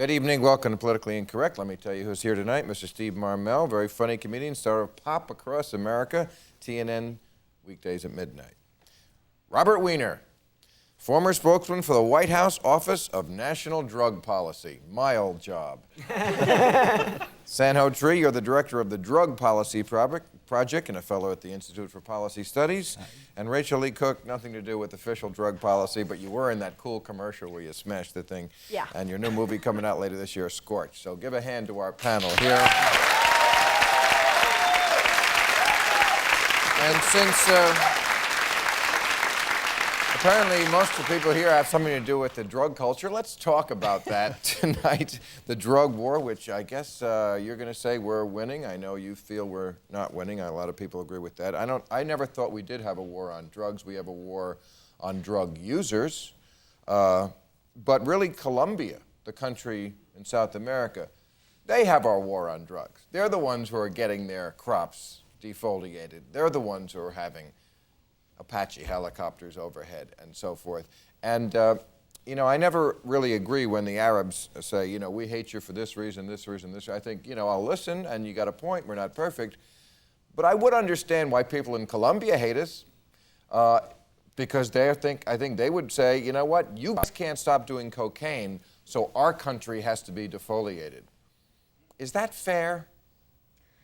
Good evening. Welcome to Politically Incorrect. Let me tell you who's here tonight. Mr. Steve Marmel, very funny comedian, star of Pop Across America, TNN, weekdays at midnight. Robert Wiener, former spokesman for the White House Office of National Drug Policy. My old job. San-Ho Tree, you're the director of the Drug Policy Project and a fellow at the Institute for Policy Studies. And Rachel Lee Cook, nothing to do with official drug policy, but you were in that cool commercial where you smashed the thing. Yeah. And your new movie coming out later this year, Scorch. So give a hand to our panel here. And since apparently most of the people here have something to do with the drug culture, let's talk about that tonight. The drug war, which I guess you're going to say we're winning. I know you feel we're not winning. A lot of people agree with that. I never thought we did have a war on drugs. We have a war on drug users. But really, Colombia, the country in South America, they have our war on drugs. They're the ones who are getting their crops defoliated. They're the ones who are having Apache helicopters overhead and so forth. And, you know, I never really agree when the Arabs say, you know, we hate you for this reason, this reason, this. I think, you know, I'll listen, and you got a point, we're not perfect. But I would understand why people in Colombia hate us, because I think they would say, you know what, you guys can't stop doing cocaine, so our country has to be defoliated. Is that fair?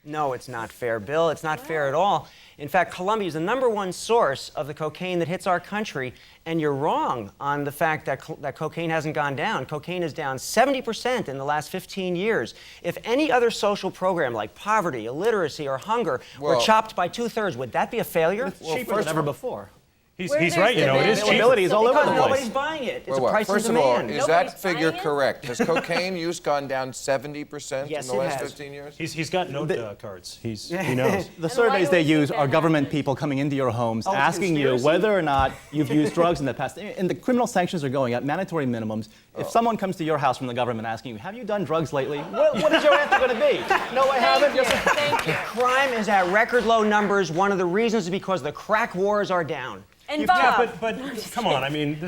No, it's not fair, Bill. It's not fair at all. In fact, Colombia is the #1 source of the cocaine that hits our country, and you're wrong on the fact that cocaine hasn't gone down. Cocaine is down 70% in the last 15 years. If any other social program like poverty, illiteracy, or hunger were chopped by 2/3, would that be a failure? It's cheaper than ever before. He's right, you know, it is cheaper. Availability is all over the because place. nobody's buying it. It's a Well, price and first of all, demand. is that figure correct? Has cocaine use gone down 70% Yes, in the it last has. 15 years? He's got note cards. He knows. The surveys they use are government people coming into your homes asking you whether or not you've used drugs in the past. And the criminal sanctions are going up, mandatory minimums. If someone comes to your house from the government asking you, have you done drugs lately? What is your answer going to be? No, I haven't. Thank you. Crime is at record low numbers. One of the reasons is because the crack wars are down. And Yeah, Bob, but come on. I mean,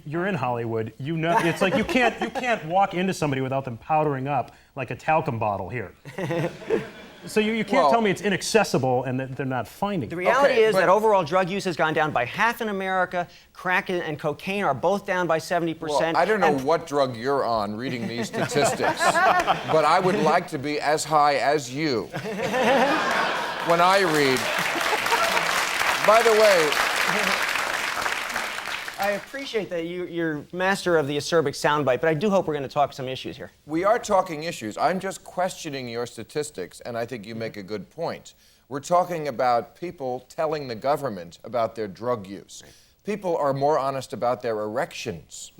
you're in Hollywood. You know, it's like you can't walk into somebody without them powdering up like a talcum bottle here. So you can't tell me it's inaccessible and that they're not finding it. The reality is that overall drug use has gone down by half in America. Crack and cocaine are both down by 70%. Well, I don't know what drug you're on reading these statistics, but I would like to be as high as you when I read. By the way, I appreciate that you're master of the acerbic soundbite, but I do hope we're going to talk some issues here. we are talking issues. I'm just questioning your statistics, and I think you make a good point. We're talking about people telling the government about their drug use. People are more honest about their erections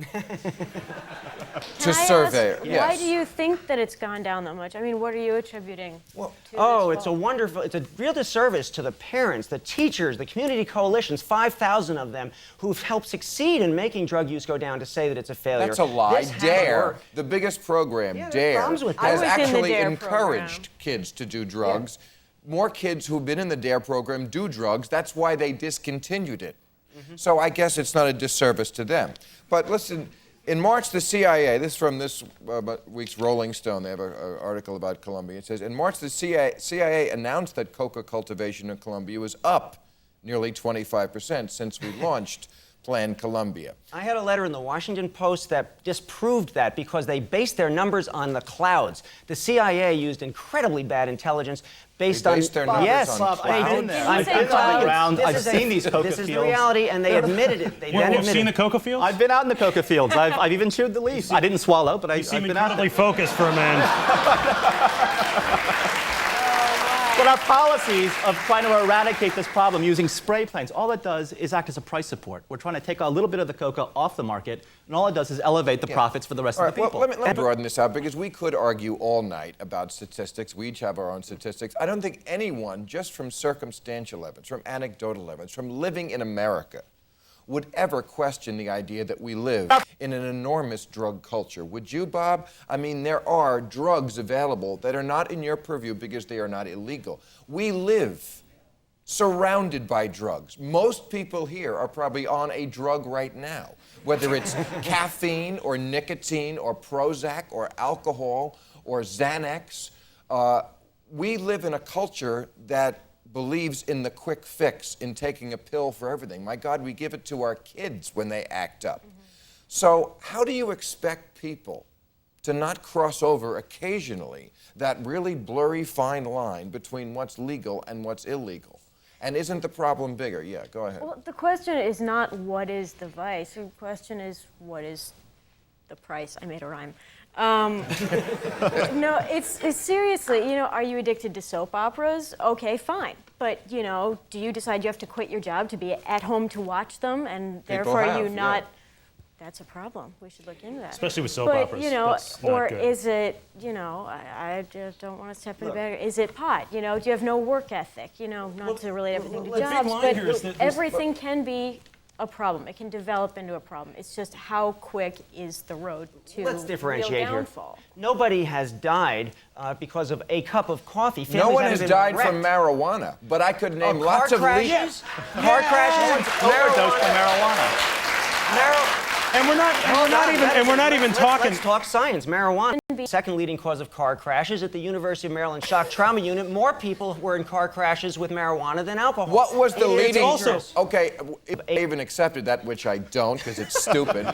to survey. why do you think that it's gone down that much? I mean, what are you attributing to this It's a real disservice to the parents, the teachers, the community coalitions, 5,000 of them, who've helped succeed in making drug use go down to say that it's a failure. That's a lie. This hasn't DARE, worked. the biggest program, Yeah, there's DARE, problems with has that. I was in the actually DARE encouraged kids to do drugs. More kids who've been in the DARE program do drugs. That's why they discontinued it. So I guess it's not a disservice to them. But listen, in March, the CIA, this is from this week's Rolling Stone, they have an article about Colombia. It says, in March, the CIA announced that coca cultivation in Colombia was up nearly 25% since we launched Plan Colombia. I had a letter in the Washington Post that disproved that because they based their numbers on the clouds. The CIA used incredibly bad intelligence based They on... based their numbers yes, on Bob, clouds? I've been there. I've say been on the clouds. ground. This I've is seen these coca This is the fields. reality, and they admitted it. They then You've admitted seen the it. coca fields? I've been out in the coca fields. I've even chewed the leaf. I didn't swallow, but You I've seem been out incredibly there. focused for a man. But our policies of trying to eradicate this problem using spray planes, all it does is act as a price support. We're trying to take a little bit of the coca off the market, and all it does is elevate the profits for the rest All of the right, people. well, let me broaden this out because we could argue all night about statistics. We each have our own statistics. I don't think anyone, just from circumstantial evidence, from anecdotal evidence, from living in America, would ever question the idea that we live in an enormous drug culture. Would you, Bob? I mean, there are drugs available that are not in your purview because they are not illegal. We live surrounded by drugs. Most people here are probably on a drug right now, whether it's caffeine or nicotine or Prozac or alcohol or Xanax. We live in a culture that believes in the quick fix, in taking a pill for everything. My God, we give it to our kids when they act up. So how do you expect people to not cross over occasionally that really blurry fine line between what's legal and what's illegal? And isn't the problem bigger? Yeah, go ahead. Well, the question is not what is the vice. The question is what is the price. I made a rhyme. No, it's seriously, are you addicted to soap operas? Okay, fine. But, do you decide you have to quit your job to be at home to watch them and therefore you not... Yeah. That's a problem. We should look into that. Especially with soap operas. That's not or good. is it, I just don't want to step in the bag. Is it pot? Do you have no work ethic? Not to relate everything to the big jobs, line but here is that everything can be a problem. It can develop into a problem. It's just how quick is the road to Let's differentiate real here. downfall. Nobody has died because of a cup of coffee. No Families one haven't has been died wrecked. from marijuana, but I could name Car lots of crashes? Car crashes? Overdose to marijuana. And we're not even talking. Let's talk science. Marijuana, second leading cause of car crashes at the University of Maryland Shock Trauma Unit. More people were in car crashes with marijuana than alcohol. What was the It's leading? also- Okay, if I even accepted that, which I don't, because it's stupid.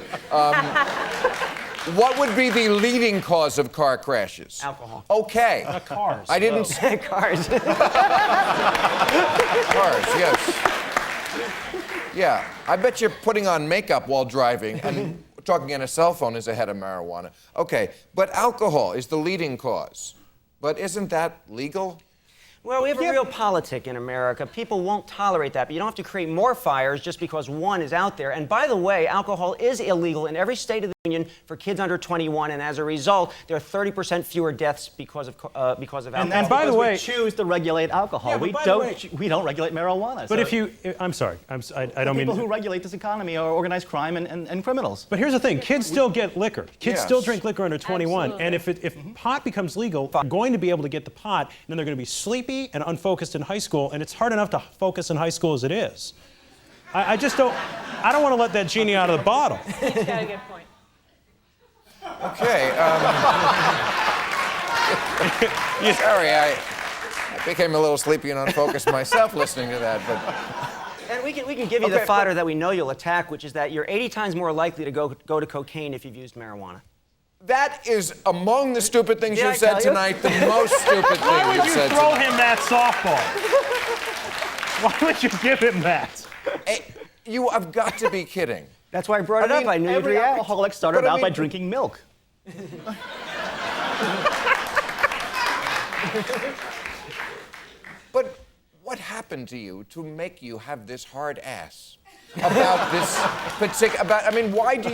What would be the leading cause of car crashes? Alcohol. Okay. Cars. I didn't say Cars. cars. Yes. Yeah, I bet you're putting on makeup while driving and talking on a cell phone is ahead of marijuana. Okay, but alcohol is the leading cause. But isn't that legal? Well, we have a real politic in America. People won't tolerate that, but you don't have to create more fires just because one is out there. And by the way, alcohol is illegal in every state of the union for kids under 21, and as a result, there are 30% fewer deaths because of alcohol. And by the way- we choose to regulate alcohol. Yeah, but we by the don't. way- We don't regulate marijuana. But so I'm sorry. I don't people mean. who regulate this economy are organized crime and criminals. But here's the thing: kids still get liquor. Kids Yes. still drink liquor under 21. And if pot becomes legal, they're going to be able to get the pot, and then they're going to be sleepy and unfocused in high school. And it's hard enough to focus in high school as it is. I just don't. I don't want to let that genie out of the bottle. He's got a good point. Okay. Sorry, I became a little sleepy and unfocused myself listening to that, but And we can give you the Okay, fodder that we know you'll attack, which is that you're 80 times more likely to go to cocaine if you've used marijuana. that is among the stupid things Did I you've said tell you? tonight, the most stupid Why thing would you've you said throw tonight. him that softball? Why would you give him that? You have got to be kidding. That's why I brought it up. I knew you'd Every react. alcoholic started But I out by mean- drinking milk. But what happened to you to make you have this hard ass about this particular? I mean, why do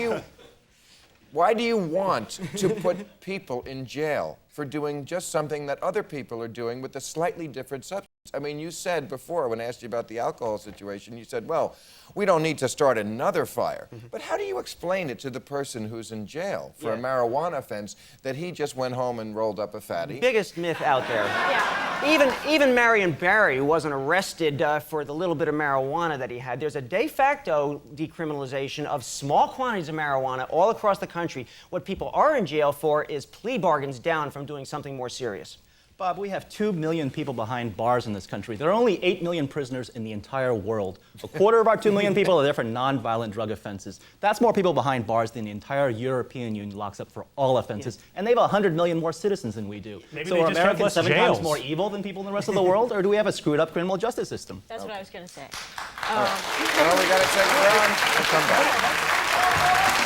you want to put people in jail for doing just something that other people are doing with a slightly different substance? I mean, you said before when I asked you about the alcohol situation, you said, well, we don't need to start another fire. But how do you explain it to the person who's in jail for a marijuana offense that he just went home and rolled up a fatty? Biggest myth out there. Yeah. Even Marion Barry, who wasn't arrested for the little bit of marijuana that he had, there's a de facto decriminalization of small quantities of marijuana all across the country. What people are in jail for is plea bargains down from doing something more serious. Bob, we have 2 million people behind bars in this country. There are only 8 million prisoners in the entire world. A quarter of our 2 million people are there for nonviolent drug offenses. That's more people behind bars than the entire European Union locks up for all offenses. And they have 100 million more citizens than we do. Maybe so they are just have Americans less 7 jails. times more evil than people in the rest of the world? Or do we have a screwed up criminal justice system? That's what I was going to say. Well, we got to take it on. We'll come back.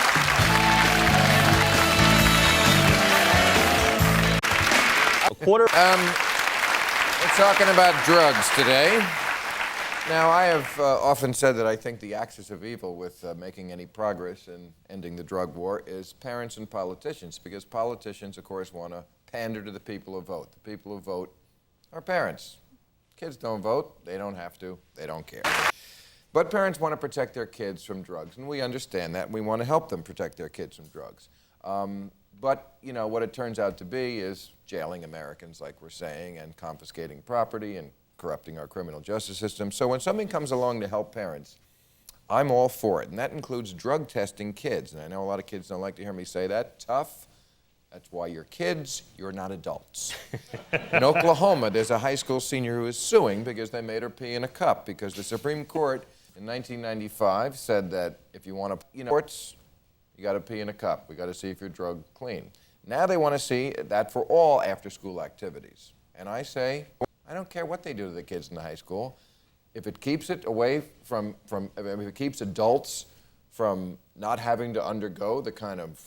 A quarter. We're talking about drugs today. Now, I have often said that I think the axis of evil with making any progress in ending the drug war is parents and politicians, because politicians, of course, want to pander to the people who vote. The people who vote are parents. Kids don't vote. They don't have to. They don't care. But parents want to protect their kids from drugs, and we understand that. We want to help them protect their kids from drugs. But, you know, what it turns out to be is jailing Americans, like we're saying, and confiscating property and corrupting our criminal justice system. So when something comes along to help parents, I'm all for it, and that includes drug testing kids. And I know a lot of kids don't like to hear me say that. Tough. That's why you're kids, you're not adults. In Oklahoma, there's a high school senior who is suing because they made her pee in a cup because the Supreme Court in 1995 said that if you want to, you got to pee in a cup. We got to see if you're drug clean. Now they want to see that for all after-school activities. And I say, I don't care what they do to the kids in the high school. If it keeps it away if it keeps adults from not having to undergo the kind of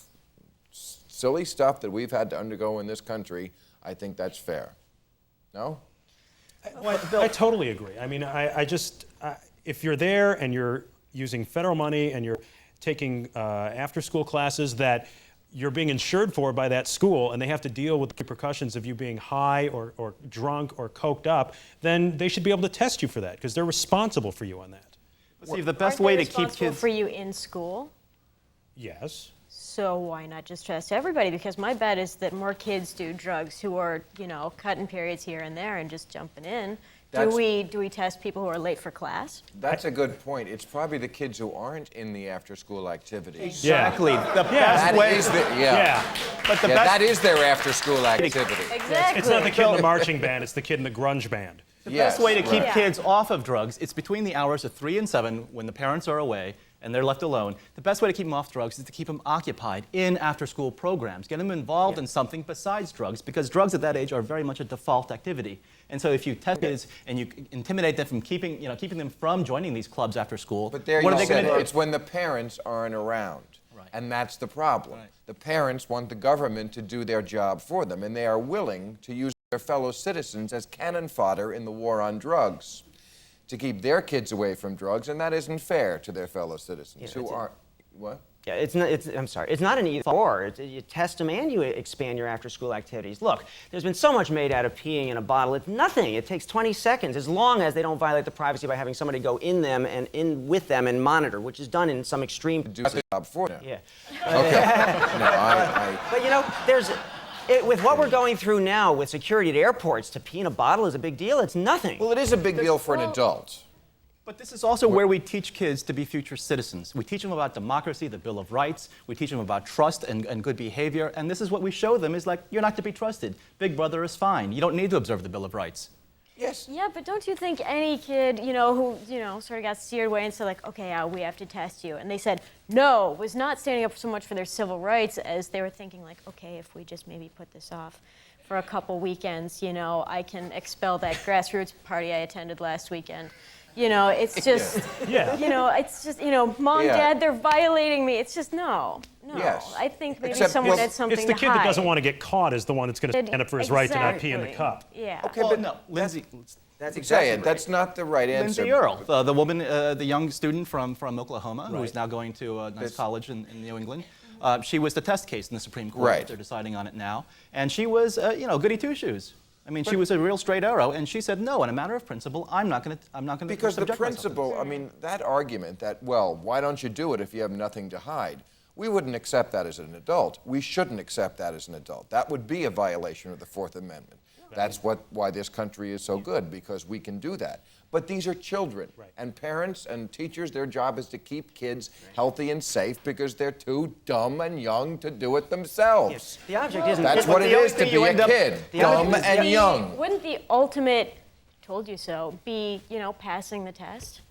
silly stuff that we've had to undergo in this country, I think that's fair. No? I totally agree. I mean, if you're there and you're using federal money and you're taking after-school classes that you're being insured for by that school and they have to deal with the repercussions of you being high or drunk or coked up, then they should be able to test you for that because they're responsible for you on that. See, the best Aren't they way to keep responsible kids. for you in school? Yes. So why not just test everybody? Because my bet is that more kids do drugs who are, cutting periods here and there and just jumping in. Do we test people who are late for class? That's a good point. It's probably the kids who aren't in the after-school activities. Exactly. The best That way. is But the best. that is their after-school activity. Exactly. It's not the kid in the marching band, it's the kid in the grunge band. The best way to keep right. kids off of drugs, it's between the hours of 3 and 7 when the parents are away and they're left alone. The best way to keep them off drugs is to keep them occupied in after-school programs. Get them involved in something besides drugs because drugs at that age are very much a default activity. And so if you test kids and you intimidate them from keeping them from joining these clubs after school, But there what are you they going said to it. do? It's when the parents aren't around. Right. And that's the problem. Right. The parents want the government to do their job for them, and they are willing to use their fellow citizens as cannon fodder in the war on drugs to keep their kids away from drugs, and that isn't fair to their fellow citizens who are... What? Yeah, I'm sorry. It's not an either or. You test them and you expand your after-school activities. Look, there's been so much made out of peeing in a bottle. It's nothing. It takes 20 seconds, as long as they don't violate the privacy by having somebody go in them and in with them and monitor, which is done in some extreme. Do the job for them. Yeah. Okay. No, But with what we're going through now with security at airports, to pee in a bottle is a big deal. It's nothing. Well, it is a big deal for an adult. But this is also where we teach kids to be future citizens. We teach them about democracy, the Bill of Rights. We teach them about trust and good behavior. And this is what we show them is like, you're not to be trusted. Big brother is fine. You don't need to observe the Bill of Rights. Yes. Yeah, but don't you think any kid, who, sort of got steered away and said, like, okay, we have to test you. And they said, no, was not standing up so much for their civil rights as they were thinking, like, okay, if we just maybe put this off for a couple weekends, I can expel that grassroots party I attended last weekend. It's just, it's just, mom, Yeah. dad, they're violating me. It's just, no. Yes. I think maybe Except, someone well, had something It's the to kid hide. that doesn't want to get caught is the one that's going to stand up for his right to not pee in the cup. Yeah. Okay, Well, but no, Lindsay. That's say exactly it. right. That's not the right answer. Lindsay Earl, the woman, the young student from Oklahoma, who is now going to a nice This- college in New England. She was the test case in the Supreme Court. Right. They're deciding on it now. And she was, goody two-shoes. I mean, she was a real straight arrow, and she said, no, in a matter of principle, I'm not going to Because the principle, I mean, that argument that, well, why don't you do it if you have nothing to hide? We wouldn't accept that as an adult. We shouldn't accept that as an adult. That would be a violation of the Fourth Amendment. That's why this country is so good, because we can do that. But these are children, and parents and teachers, their job is to keep kids healthy and safe because they're too dumb and young to do it themselves. The object isn't. That's what it is to be a kid, dumb object is- and young. Wouldn't the ultimate told you so be, passing the test?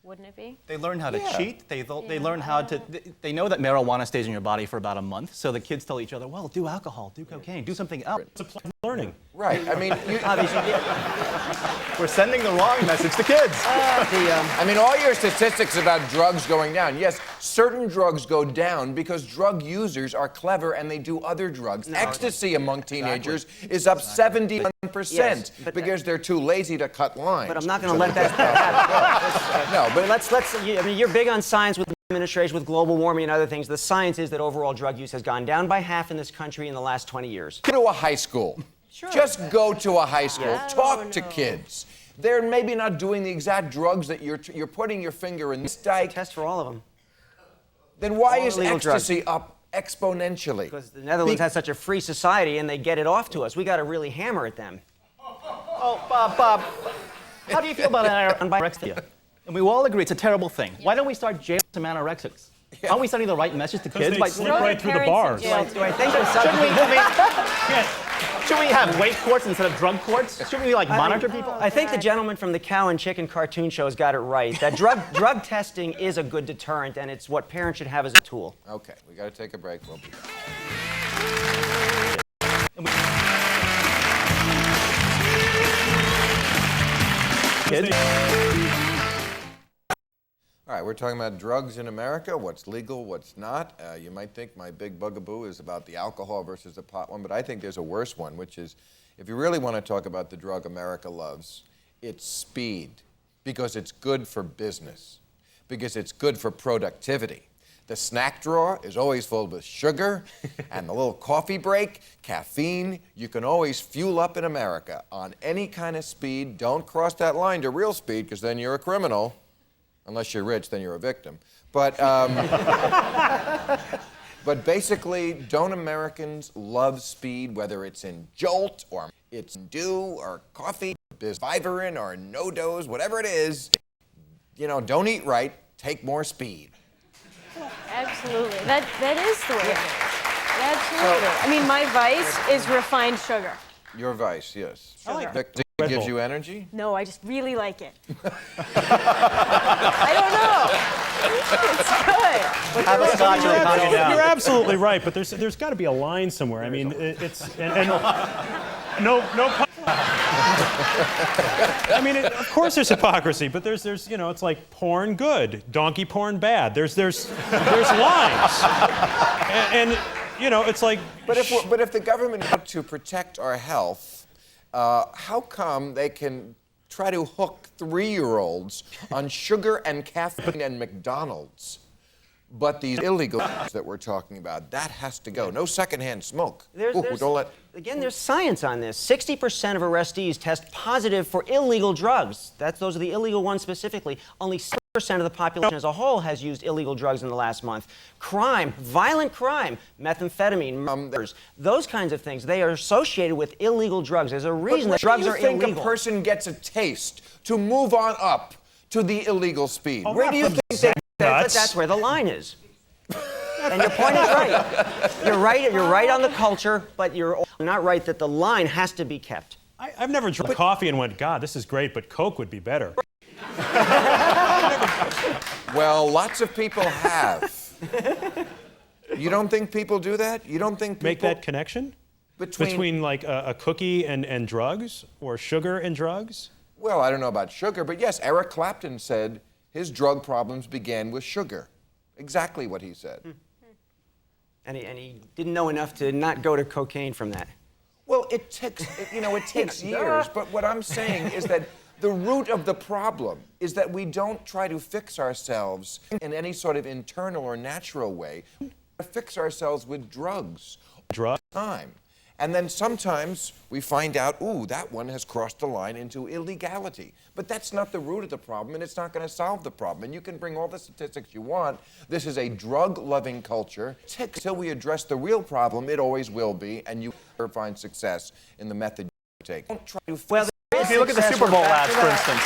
Wouldn't it be? They learn how to Yeah. cheat. They learn how to. They know that marijuana stays in your body for about a month. So the kids tell each other, "Well, do alcohol, do cocaine, do something else." It's applied learning. Right. I mean, We're sending the wrong message to kids. I mean, all your statistics about drugs going down, yes, certain drugs go down because drug users are clever and they do other drugs. Ecstasy among teenagers is up 71% Yes, but- because they're too lazy to cut lines. But I'm not going to let that happen. No, but I mean, you're big on science with the administration, with global warming and other things. The science is that overall drug use has gone down by half in this country in the last 20 years. go to a high school. Sure. Just go to a high school. Yes. Talk to kids. They're maybe not doing the exact drugs that you're putting your finger in. Test for all of them. Then why all is illegal drugs. ecstasy up exponentially? Because the Netherlands has such a free society and they get it off to us. We got to really hammer at them. Oh, Bob, how do you feel about anorexia? And we all agree it's a terrible thing. Why don't we start jailing some anorexics? Aren't we sending the right message to kids? They slip right through the bars. Do I think there's something? Should we have weight courts instead of drug courts? Should we monitor people? I think the gentleman from the Cow and Chicken cartoon show has got it right. That drug testing is a good deterrent, and it's what parents should have as a tool. Okay, we got to take a break. We'll be back. Kids? All right, we're talking about drugs in America, what's legal, what's not. You might think my big bugaboo is about the alcohol versus the pot one, but I think there's a worse one, which is, if you really want to talk about the drug America loves, it's speed, because it's good for business, because it's good for productivity. The snack drawer is always filled with sugar, and the little coffee break, caffeine. You can always fuel up in America on any kind of speed. Don't cross that line to real speed, because then you're a criminal. Unless you're rich, then you're a victim. But basically, don't Americans love speed, whether it's in Jolt or it's in Dew or coffee, Vivarin or No-Dose, whatever it is, you know, don't eat right, take more speed. Absolutely. That is the way it is. Absolutely. I mean, my vice is refined sugar. Your vice, yes. I like Victor, Red gives Bull. you energy? No, I just really like it. I don't know. It's good. Have a scotch and calm you down. You're absolutely right, but there's got to be a line somewhere. I mean, and no. I mean, of course there's hypocrisy, but there's you know, it's like porn good, donkey porn bad. There's lines, and you know, it's like. But if the government wants to protect our health, how come they can try to hook 3-year-olds on sugar and caffeine and McDonald's? But these illegal that we're talking about, that has to go. No secondhand smoke. Again, there's science on this. 60% of arrestees test positive for illegal drugs. Those are the illegal ones specifically. Only 6% of the population as a whole has used illegal drugs in the last month. Crime, violent crime, methamphetamine, murders, those kinds of things, they are associated with illegal drugs. There's a reason that drugs are illegal. Where do you think a person gets a taste to move on up to the illegal speed? Where do you think That's where the line is. And your point is right. You're right on the culture, but you're not right that the line has to be kept. I've never drank coffee and went, God, this is great, but Coke would be better. Well, lots of people have. You don't think people do that? You don't think people Make that connection? Between like a cookie and drugs, or sugar and drugs? Well, I don't know about sugar, but yes, Eric Clapton said his drug problems began with sugar. Exactly what he said. And he didn't know enough to not go to cocaine from that. Well, it takes years, but what I'm saying is that the root of the problem is that we don't try to fix ourselves in any sort of internal or natural way. We fix ourselves with drugs. Time. And then sometimes we find out, ooh, that one has crossed the line into illegality. But that's not the root of the problem, and it's not going to solve the problem. And you can bring all the statistics you want. This is a drug-loving culture. Until we address the real problem, it always will be, and you will find success in the method you take. Don't try to If you look at the Super Bowl ads, for instance,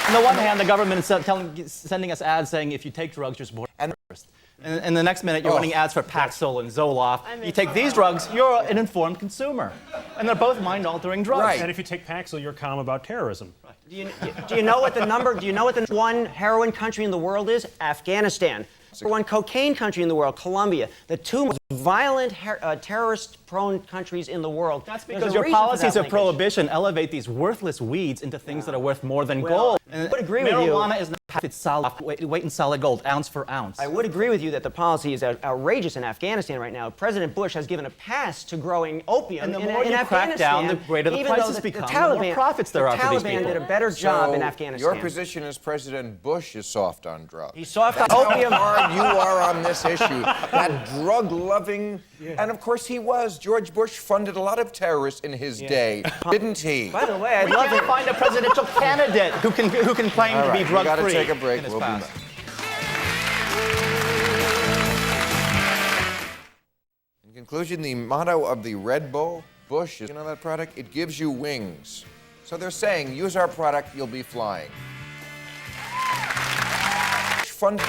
on the one hand, the government is sending us ads saying if you take drugs, you're supposed to first. And the next minute, you're running ads for Paxil and Zoloft. You take these drugs, you're an informed consumer. And they're both mind-altering drugs. Right. And if you take Paxil, you're calm about terrorism. Do you know what the one heroin country in the world is? Afghanistan. The one cocaine country in the world, Colombia. The two most violent terrorist-prone countries in the world. That's because your policies of prohibition elevate these worthless weeds into things that are worth more than gold. I would agree with you. Marijuana is not it's solid weight in solid gold, ounce for ounce. I would agree with you that the policy is outrageous in Afghanistan right now. President Bush has given a pass to growing opium and the in more you crack down, the greater the prices become, the more profits there are for these people. The Taliban did a better job in Afghanistan. Your position as President Bush is soft on drugs. He's soft on That's opium. how hard you are on this issue. That drug-loving, and of course he was. George Bush funded a lot of terrorists in his day, didn't he? By the way, I'd We love can't to find a presidential candidate who can claim All to be right, we drug-free. got to take a break. in his We'll be past. back. In conclusion, the motto of the Red Bull Bush is, you know that product? It gives you wings. So they're saying, use our product, you'll be flying. Fund.